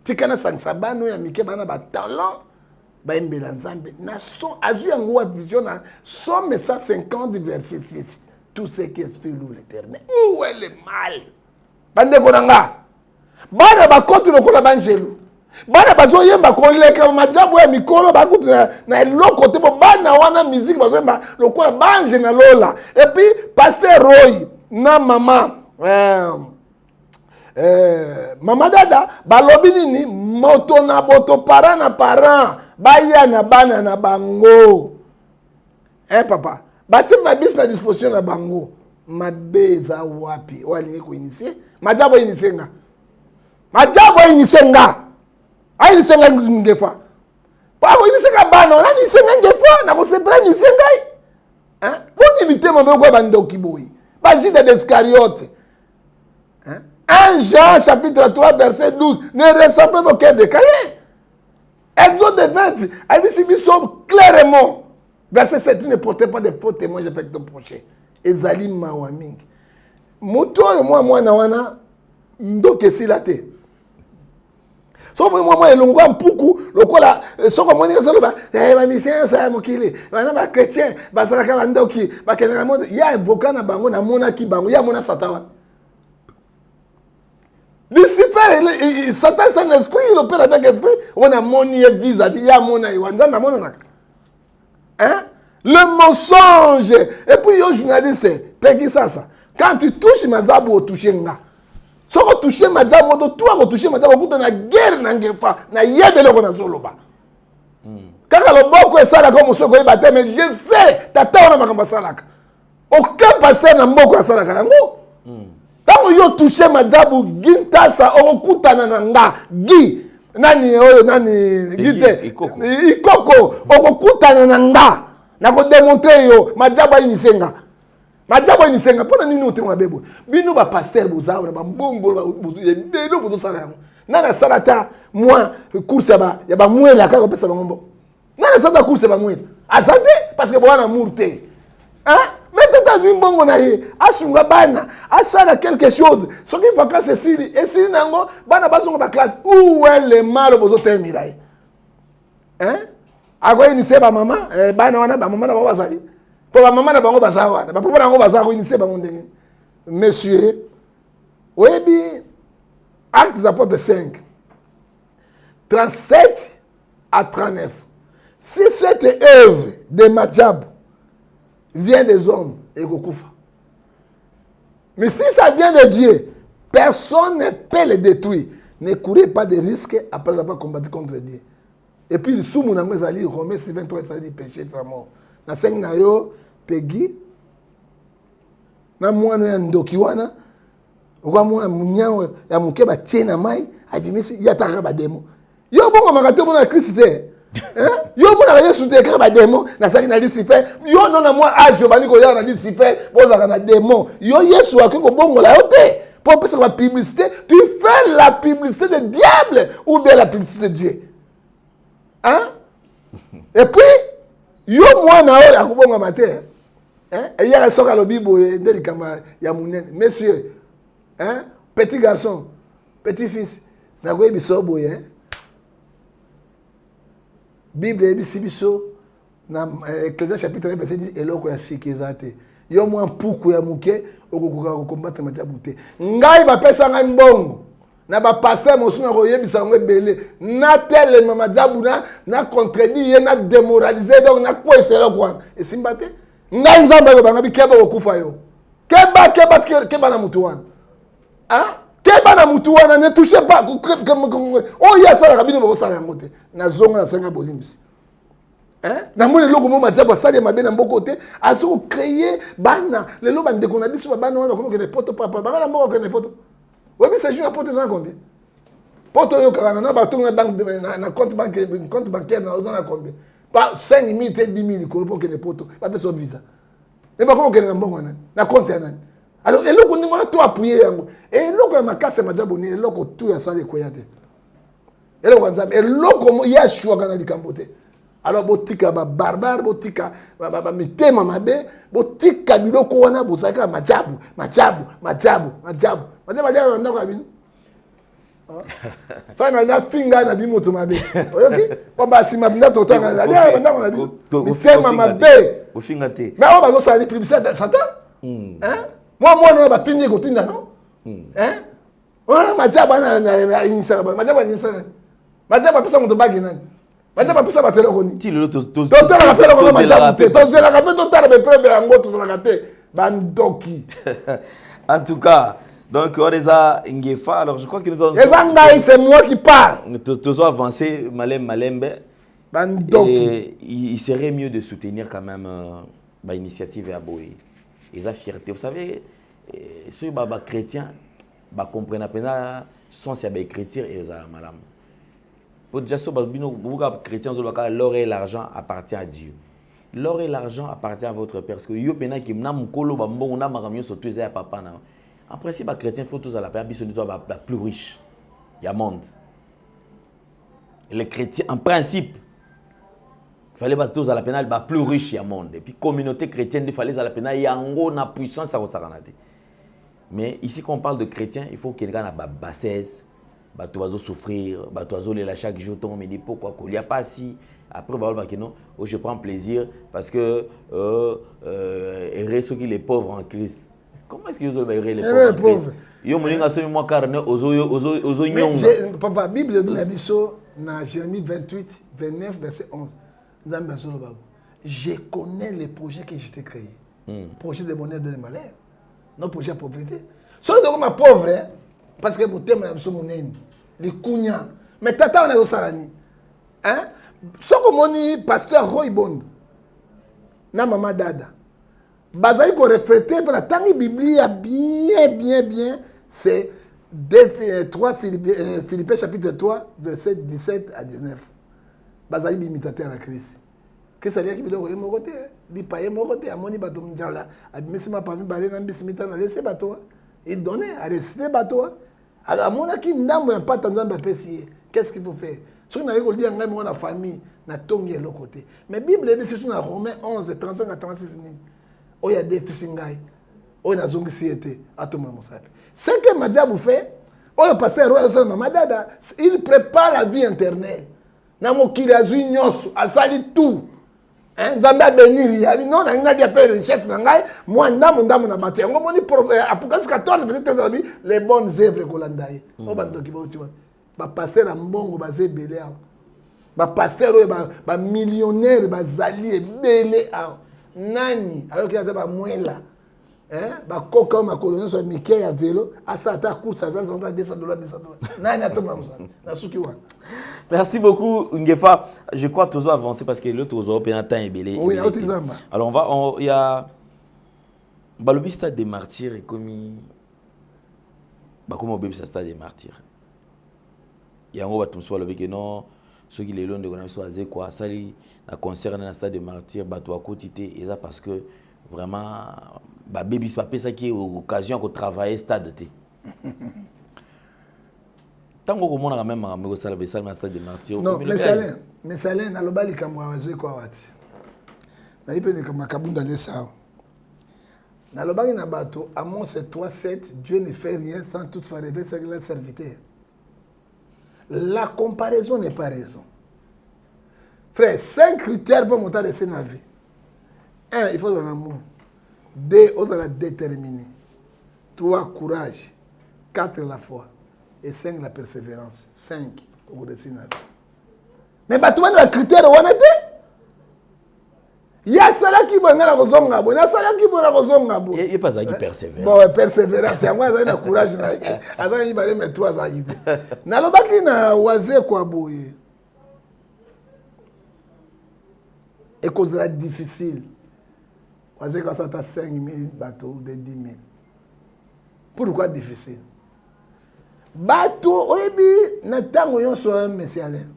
Tikana Sansabano ya Mike Bana ba talent. Ba Mbela Nzambe. Na son azu yango vision na somme 150 verset 6. Tout ce qui esprit loue l'éternel. Où est le mal? Bande Konanga. Bana ba konti lokola banjelu. Bana bazo yemba koleka majabu ya mikolo ba kutu na eloko te bana wana musique bazo yemba lokola banje na lola. Et puis pasteur Roy na mama mama dada balobi nini moto na boto para na parent baya na bana na bango. Papa, bati ma bis na disposition na bango. Mabeza wapi walingi ko initier majabo inisenga ai nisenga ngefa pa ko inisenga bana na nisenga ngefa na ko sepra nisenga bon imiter mabe ko bandoki boy ba Judas d'Iscariote 1 Jean chapitre 3 verset 12 ne ressemble pas au cœur de Caïn. Exode 20 a dit si biso clairement verset 7 ne portez pas de faux témoins avec ton prochain. Ezali mawaming moto moi na wana ndoke silate so moi elongwa mpuku lokola soko moni ka soloba ba mission sa mokili bana ba chrétien basalaka bandoki bakena na monde ya evoka na bango na mona ki bango ya mona satan Lucifer Satan c'est un esprit il opère avec esprit on a moni vis-à-vis ya mona iwanza na mona naka le mensonge. Et puis, yo journaliste, pegi ça. Quand tu touches Mazabu, tu touches nga. Si tu touches Mazabu, tu vas toucher Mazabu, tu as une guerre na ngefa, na yebele ko na zoloba. Quand le boko est sala comme soko e baté, mais je sais, tata ona makamba salaka. Aucun pasteur na mboko ya salaka yango. Quand yo toucher Mazabu, gintasa okutana na nga, gi nani oyo nani gite ikoko okutana na nga. Nako démontrer yo majabo inisenga pona nini otemwa bebo bino ba pasteur bozawa ba mbongo ba belo bozo sala yango nana salata moi course ya ba mwela ka ko pesa ngombo nana salata course ba mwela azade parce que bwana mourte mais tata du mbongo na ye asunga bana asala quelque chose ce qui vacances et si nango bana bazonga ba classe où est le mal bozo terminer ako initier ba mama bana wana ba mama na ba bazali po ba mama na bango baza wana ba papa na bango baza ko initier bango ndenge monsieur oyebi Actes des Apôtres 5 37 à 39. Si cette œuvre de Madjab vient des hommes, et Gokufa. Mais si ça vient de Dieu, personne ne peut le détruire. Ne courez pas de risques après avoir combattu contre Dieu. Et puis, le soumou n'a pas allé, Romains 23, ça dit péché, c'est mort. Na 5 na yo, Peggy, na mwana ya ndokiwana, Oka mwana munyao ya mukeba tchena mai, abimisi yataka ba demo. Yo bongo makate mona Christe. Yo mona Yesu te ka ba demo na sangi na lisipe. Yo non na moi age bani ko ya na lisipe, boza na demo. Yo Yesu akiko bongo la yote. Pour passer la publicité, tu fais la publicité du diable ou de la publicité de Dieu. Hein? Et puis yo mwana o akubonga matin. Hein? Et hier soka lo bibo ndeli kama ya munene. Messieurs, hein? Petit garçon, petit fils, na ko biso boye. Bible ebisi biso na Ecclésiaste chapitre 1 verset 10 eloko ya sikizate. Yo mwa mpuku ya muke okokoka kokombata Madjabu te. Ngai ba pesa ngai mbongo. Na ba pasteur mosuna ko yebisa ngo ebele. Na tele Madjabu na contredire ye na démoraliser donc na ko esela kwa. Esimba te. Ngai nzamba ko banga bikeba okufa yo. Keba na mutu wana. Hein? Keba na mutu wana ne touchez pas. Oh ya sala kabino boko sala yango te. Na zonga na senga bolimbisi. Hein? Na mone loko mo Madjabu sala mabe na mboko te. Azo créer bana. Le lo bande ko na biso bana wana ko ne poto papa. Bana na mboko ko ne poto. Oui, c'est juste un poto za combien? Poto yo kana na ba tonga banque na compte bancaire na ozana combien? Pas 5 000 et 10 000 ko pour que ne poto. Pas besoin de visa. Mais pas comment que na mboko wana. Na compte ya nani? Alors eloko ndingo na to appuyer yango. Et eloko ya makase Madjabu ni eloko tout ya sale ko ya te. Eloko nzambe eloko ya shwa kana likambote. Alors botika ba barbare botika ba mitema mabe botika biloko wana bozaka Madjabu dia ndako ya bino. Ça na finga na bimoto mabe. OK? Bomba sima binda totanga dia ndako na bino. Mitema mabe. Ko finga te. Mais on va ça les publicité Satan. Hein? Moi na ba tindi ko tinda non? Hein? On Madjabu na inisa Madjabu ni sana. Madjabu pesa moto bagi nani? Madjabu pesa batelo koni. Ti le to la fela ko Madjabu te. To zela ka pe to tara be prebe yango to la kate. Bandoki. En tout cas, donc on les a Ngefa. Alors je crois que nous avons. C'est moi qui parle. Tous ont avancé Malembe. Bandoki. Il serait mieux de soutenir quand même l'initiative à Boé. Ils ont fierté. Vous savez, ceux qui sont chrétiens, ils comprennent pas sont ces chrétiens et ils ont malam. Pour déjà ceux qui chrétiens, l'or et l'argent appartient à Dieu. L'or et l'argent appartient à votre père. Parce que yo pena qui n'a mukolo bambo na maramio so tuza papa na. En principe, les chrétiens faut tous à la paix, biso ni toi la plus riche. Il y a monde. Les chrétiens en principe il fallait pas tous à la pénale plus riche il y a monde. Et puis communauté chrétienne il fallait à la pénale yango na puissance ça saranate. Mais ici quand on parle de chrétiens, il faut qu'il y ait une bassesse, bato bazo souffrir, bato bazo les chaque jour ton me dit pourquoi qu'il y a pas si après non, je prends plaisir parce que ceux qui les pauvres en Christ. Comment est-ce qu'ils ont les pauvres? Yo moninga so moi carne ozo nyonga. Papa Bible na biso na Jérémie 28 29 verset 11. Nzambe azolo babu. Je connais les projets que je t'ai créés. Projet de bonheur de malheur. Non projet de pauvreté. Soit de comme pauvre parce que mon thème na biso monene. Les kunya. Mais tata on a salani. Hein? Soko moni pasteur Roy Bond na mama dada bazali ko refléter pour la tangi Bible bien c'est 3 Philippiens chapitre 3 verset 17 à 19 bazali imitateur à Christ que ça dire que biloko yemo côté di paye mo côté amoni bato mjala abimesima parmi balé na bisimita na laisser bato il donnait à réciter bato alors amona ki ndambo ya pata nzamba pesi qu'est-ce qu'il faut faire? Si on a dit que la famille n'a tongi l'autre côté. Mais la Bible dit que dans Romains 11, 35 à 36, il y a des fils il y a des siété à tout le monde. Ce que Madjabu fait, il pasteur il prépare la vie internelle. Il a dit a sali tout. Nzambe bénir, il a dit non, il a dit appel richesse moi ndam na bateau. Apocalypse 14 peut-être les bonnes œuvres qu'on a ndaye. O bandoki ba tu vois. pasteur à mbongo basé belé pasteur ba millionnaire bazali belé nani alors qu'il y a ba moela ba coca ma colonie sur Mickey à vélo à ça ta course à vélo $200 nani atoma musa na suki wa. Merci beaucoup Ngefa. Je crois que tu as avancé parce que l'autre européen temps est belé. Oui, là otizamba. Alors il y a Balobi stade des martyrs et comme bah comment bébé ça stade des martyrs. Il y a un gros batumso Balobi que non ceux qui les longs de connaissent soit quoi ça li na concert dans stade des martyrs bato à quotité et ça parce que vraiment bah bébé c'est pas ça qui est occasion de travailler stade té. Tant que mon a même amené au stade des martyrs. Non mais ça na lobali kamwa waze kwa wati. Na ipene kama kabunda lesa. Dans le bagage nabato, Amos 3:7, Dieu ne fait rien sans toutefois révéler sa serviteur. La comparaison n'est pas raison. Frère, 5 critères pour monter de la vie. 1, il faut de l'amour. 2, il faut de la déterminer. 3, courage. 4, la foi. Et 5, la persévérance. 5, pour de la vie. Mais tu vois les critères où on était? Il y a ça là qui va na kozonga bo, il y a ça là qui va na kozonga bo. Il pas ça qui persévère. Bon, persévérance, moi ça na courage na. Azana ni bale mais toi ça yite. Na lobaki na waze kwa boye. Et cause là difficile. Waze quand ça ta 5000 bateaux de 10 000. Pourquoi difficile? Bateau oyebi na tango yon so monsieur Alain.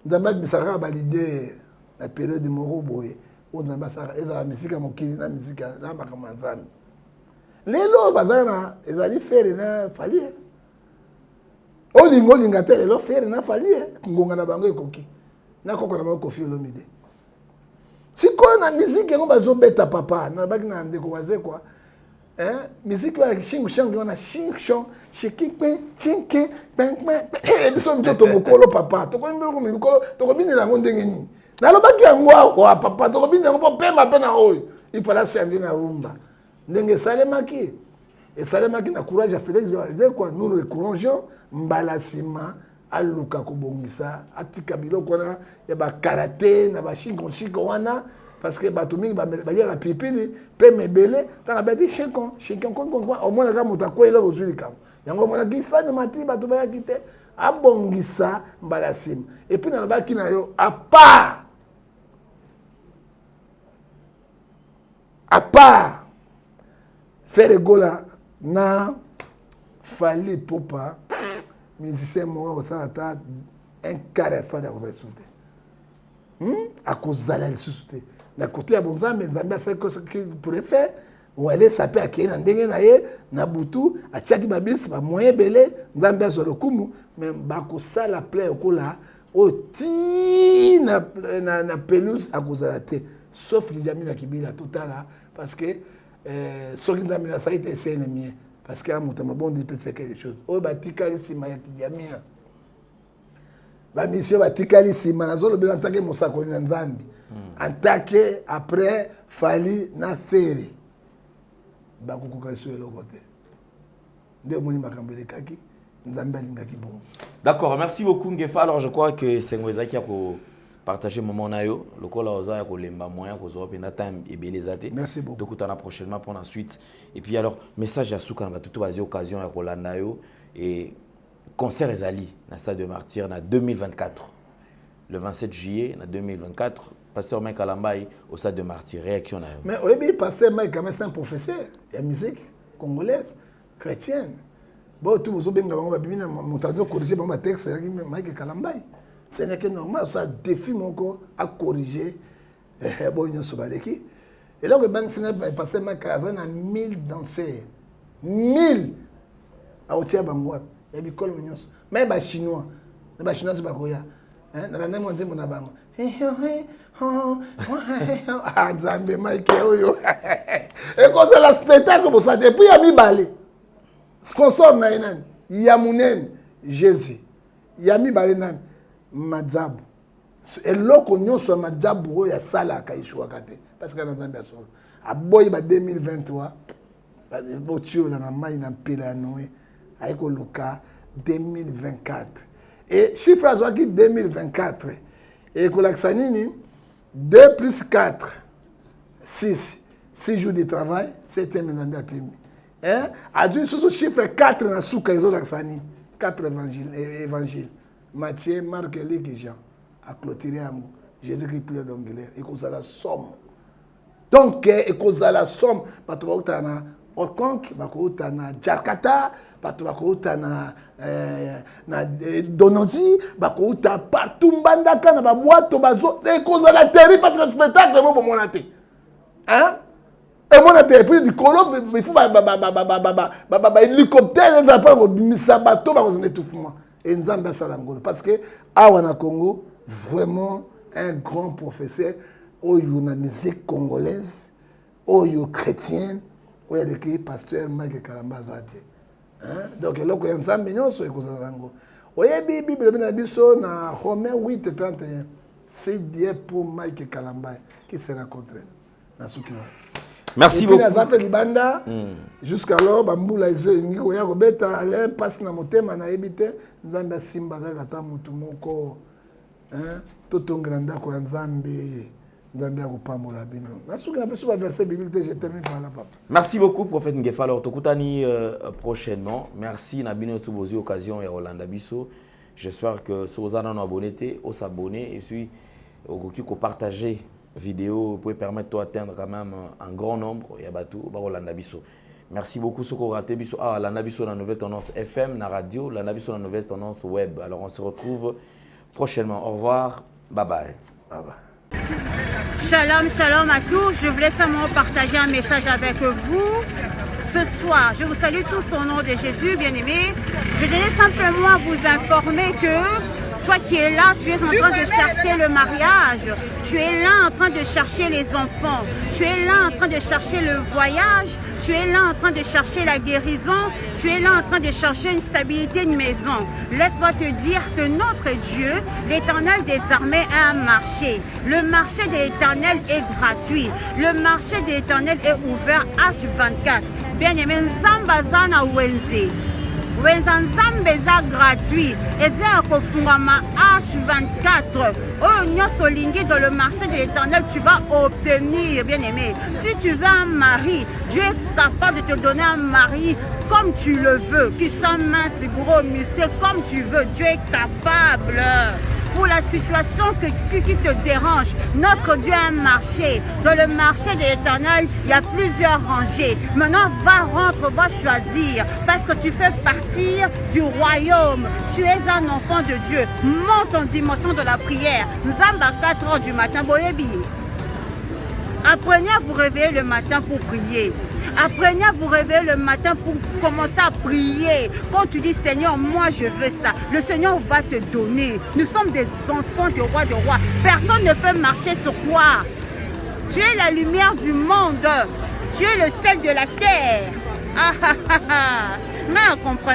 Ndamba misaka ba leader la période de Moro Boye, où on a la musique à Mokini, la musique à Makamanzami. Les lots, ils allaient faire une falie. Oh, lingo, lingatel, ils ont fait une falie. Ngongana bango et koki. Na koko na bango kofi olomide. Si quoi na musique, on va beta papa, na bagi na ndeko waze quoi. Musique wa shingu shangu on a shing shong, shiki pe, chinke, bang bang. Et nous sommes tous mokolo papa. Toko mbelo mokolo, toko bini la ngondenge ni. Nalobaki yango wa papa to bini yango pema pena oyo il fallait changer na rumba ndenge salemaki et salemaki na courage à Félix de quoi nous le courageons mbalasima aluka kobongisa atika biloko na ya ba karaté na ba shingo wana parce que bato mingi ba ya pipini pe mebele ta ba di shingo kongo au moins ka mutako ile ozuli kam yango mona ki stade mati bato ba yakite abongisa mbalasima et puis nalobaki na yo à part faire gola na fali popa musicien mo ko sala ta un quart stade à cause sauter à cause la sauter na côté ya bonzambe nzambe ça que pourrait faire ou aller saper akena ndenge na ye na butu a tiaki babis ba moyen belé nzambe so lokumu mais ba ko sala play okola o ti na pelouse à cause la té sauf les amis na kibila totala parce que ce qui nous a mis ça a été c'est ennemi parce que mon bon Dieu peut faire quelque chose oh batikali sima ya kijamina ba mission batikali sima na zolo bien attaquer mon sac na nzambi attaquer après fali na fere ba kukuka sur le côté de moni makambele kaki nzambi alingaki bon. D'accord, merci beaucoup Ngefa. Alors je crois que c'est Ngwezaki a partager moment nayo lokola oza ko lemba moyen ko zo pena time et belezate. Merci beaucoup. Donc on a prochainement pour la suite et puis alors message à Souka na tout baser occasion ya ko landa yo et concert ezali na stade de Martyrs na 2024 le 27 juillet na 2024 pasteur Mike Alambai au stade de Martyrs réaction na yo. Mais oui pasteur Mike quand même c'est un professeur de musique congolaise chrétienne. Bon tout vous benga bango babimina motado corriger bango texte Mike Alambai. Ce n'est que normal, ça défie mon corps à corriger. Bon, il y a ce baleki. Et là, le banc est passé à 1000 danseurs. 1000 à Otia Bangwa. Il y a des cols mignons. Mais les Chinois, c'est pas quoi. Dans la même on a bango. Ah, Nzambe, Mike, et quand c'est le spectacle comme ça, depuis il y a mis balé. Sponsor Naïnan, Yamounen, Jésus. Il y a mis balé nan. Madzabu et loko nyonso madzabu ya sala kaishwa kate parce que na Zambia solo a boy ba 2023 ba botio la na mai na pela noé aiko luka 2024. Et chiffre à qui 2024. Et Kolaksanini, 2 plus 4, 6. 6 jours de travail, c'était mes amis à Pimi. A dit ce chiffre 4 dans Souka, ils ont l'accent. 4 évangiles. Matthieu, Marc, Luc et Jean. À clôturer un mot. Jésus-Christ prie d'anglais. Et qu'on a la somme. Donc, et qu'on a la somme. Parce que vous avez Orkonk, vous avez Djarkata, vous avez Donozi, vous avez partout, Mbandaka, vous avez boîte, et qu'on a la terre parce que le spectacle est bon pour mon athée. Hein? Et mon athée, puis du colon, il faut hélicoptère, les appareils, ça bateau, on étouffement. Et nous avons ça parce que Awana Congo, vraiment un grand professeur, où il y a une musique congolaise, où il y a chrétienne, où il y a des pasteur Mike Kalamba Zati. Donc, il y a un ensemble de choses. Il y a une Bible dans Romains 8, 31. C'est Dieu pour Mike Kalamba qui se rencontre. Merci beaucoup. Jusqu'alors, Bamboula Niko ya Robeta, Alain passe na motema na ebite, Nzambe Simba kata mutu moko. Toto granda ko Nzambe, Nzambe akopambola bino. Nasuka na peso ba verset biblique, je termine par là papa. Merci beaucoup prophète Ngefa. Alors tokutani prochainement. Merci na bino to bozi occasion ya Rolanda Biso. J'espère que Sozana no abonné, au s'abonner et puis au ko partager vidéo pour permettre d'atteindre quand même un grand nombre et abatou Rolanda Biso. Merci beaucoup ce qu'on raté Biso la Nabiso la nouvelle tendance FM la radio la Nabiso la nouvelle tendance web. Alors on se retrouve prochainement. Au revoir. Bye bye. Bye bye. Shalom, shalom à tous. Je voulais simplement partager un message avec vous. Ce soir, je vous salue tous au nom de Jésus, bien-aimés. Je voulais simplement vous informer que toi qui es là, tu es en train de chercher le mariage. Tu es là en train de chercher les enfants. Tu es là en train de chercher le voyage. Tu es là en train de chercher la guérison. Tu es là en train de chercher une stabilité de maison. Laisse-moi te dire que notre Dieu, l'Éternel des armées, a un marché. Le marché de l'Éternel est gratuit. Le marché de l'Éternel est ouvert H24. Bien-aimé, Nzambazana Wenze. Nzambe eza gratuit. Eza kofungama H24. Oh, nyosolingi dans le marché de l'Éternel, tu vas obtenir, bien-aimé. Si tu veux un mari, Dieu est capable de te donner un mari comme tu le veux, qui soit mince, gros, musclé, comme tu veux. Dieu est capable. Pour la situation qui te dérange, notre Dieu a un marché. Dans le marché de l'Éternel, il y a plusieurs rangées. Maintenant, va choisir. Parce que tu fais partir du royaume. Tu es un enfant de Dieu. Monte en dimension de la prière. Nous sommes à 4 heures du matin. Apprenez à vous réveiller le matin pour prier. Apprenez à vous réveiller le matin pour commencer à prier. Quand tu dis Seigneur, moi je veux ça, le Seigneur va te donner. Nous sommes des enfants du roi de roi. Personne ne peut marcher sur toi. Tu es la lumière du monde. Tu es le sel de la terre. Mais on comprend,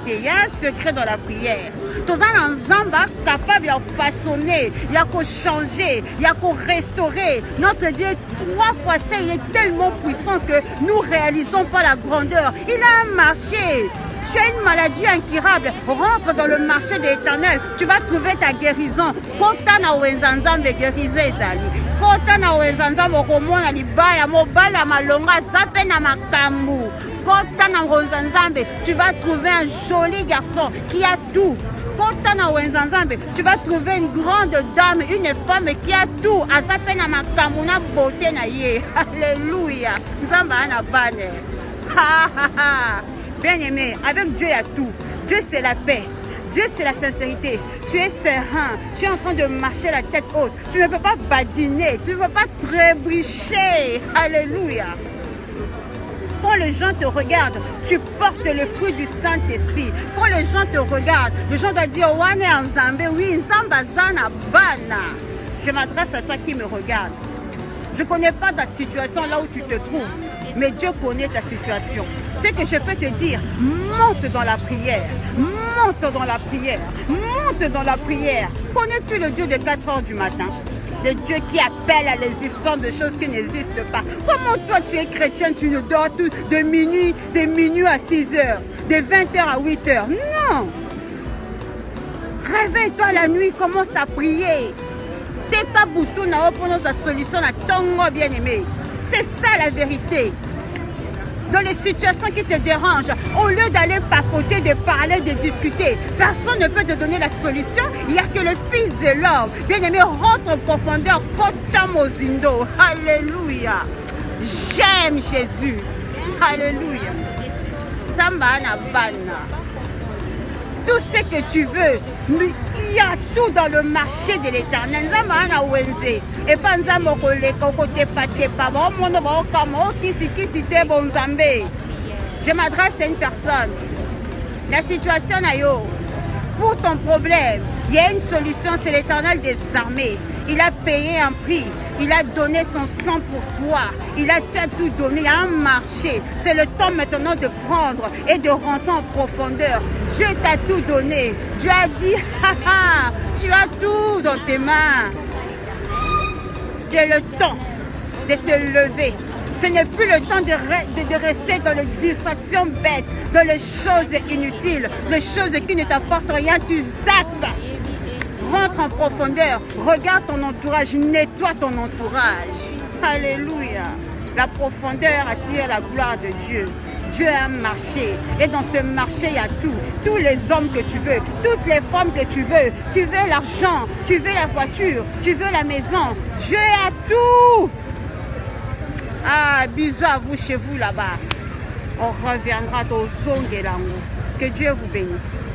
il y a un secret dans la prière. Tous les gens capable de façonner, il y a qu'à changer, il y a qu'à restaurer. Notre Dieu, 3 fois ça, il est tellement puissant que nous ne réalisons pas la grandeur. Il a un marché. Tu as une maladie incurable, rentre dans le marché de l'Éternel, tu vas trouver ta guérison. Kotana wenzanzam de guérison ezali. Kotana wenzanzam okomona libaya mobala malonga zape na makambu. Kotana wenzanzam, tu vas trouver un joli garçon qui a tout. Kotana wenzanzam, tu vas trouver une grande dame, une femme qui a tout. Azape na makambu na beauté na ye. Alléluia. Nzamba ana bane. Ha ha ha. Bien-aimé, avec Dieu il y a tout. Dieu c'est la paix. Dieu c'est la sincérité. Tu es serein. Tu es en train de marcher la tête haute. Tu ne peux pas badiner. Tu ne peux pas trébucher. Alléluia. Quand les gens te regardent, tu portes le fruit du Saint-Esprit. Quand les gens te regardent, les gens doivent dire Wane Nzambe, oui, Nzamba Zana Bana. Je m'adresse à toi qui me regarde. Je ne connais pas ta situation là où tu te trouves, mais Dieu connaît ta situation. Ce que je peux te dire, monte dans la prière, monte dans la prière, monte dans la prière. Connais-tu le Dieu de 4 heures du matin? Le Dieu qui appelle à l'existence de choses qui n'existent pas. Comment toi tu es chrétien, tu ne dors de minuit à 6 heures? de 20h à 8h. Non. Réveille-toi la nuit, commence à prier. C'est pas bouton na pour notre solution à ton bien aimé. C'est ça la vérité. Dans les situations qui te dérangent, au lieu d'aller papoter, de parler, de discuter, personne ne peut te donner la solution. Il n'y a que le Fils de l'homme. Bien-aimé, rentre en profondeur. Kotamozindo. Alléluia. J'aime Jésus. Alléluia. Samba na bana. Tout ce que tu veux, il y a tout dans le marché de l'Éternel. Et pas je m'adresse à une personne. La situation est pour ton problème, il y a une solution, c'est l'Éternel des armées. Il a payé un prix. Il a donné son sang pour toi. Il a tout donné. Il y a un marché. C'est le temps maintenant de prendre et de rentrer en profondeur. Dieu t'a tout donné. Dieu a dit, haha, tu as tout dans tes mains. C'est le temps de te lever. Ce n'est plus le temps de rester dans les distractions bêtes, dans les choses inutiles, les choses qui ne t'apportent rien. Tu zappes. Rentre en profondeur, regarde ton entourage, nettoie ton entourage. Alléluia. La profondeur attire la gloire de Dieu. Dieu a un marché et dans ce marché il y a tout. Tous les hommes que tu veux, toutes les femmes que tu veux l'argent, tu veux la voiture, tu veux la maison. Dieu a tout. Ah, bisous à vous chez vous là-bas. On reviendra aux zones de l'amour. Que Dieu vous bénisse.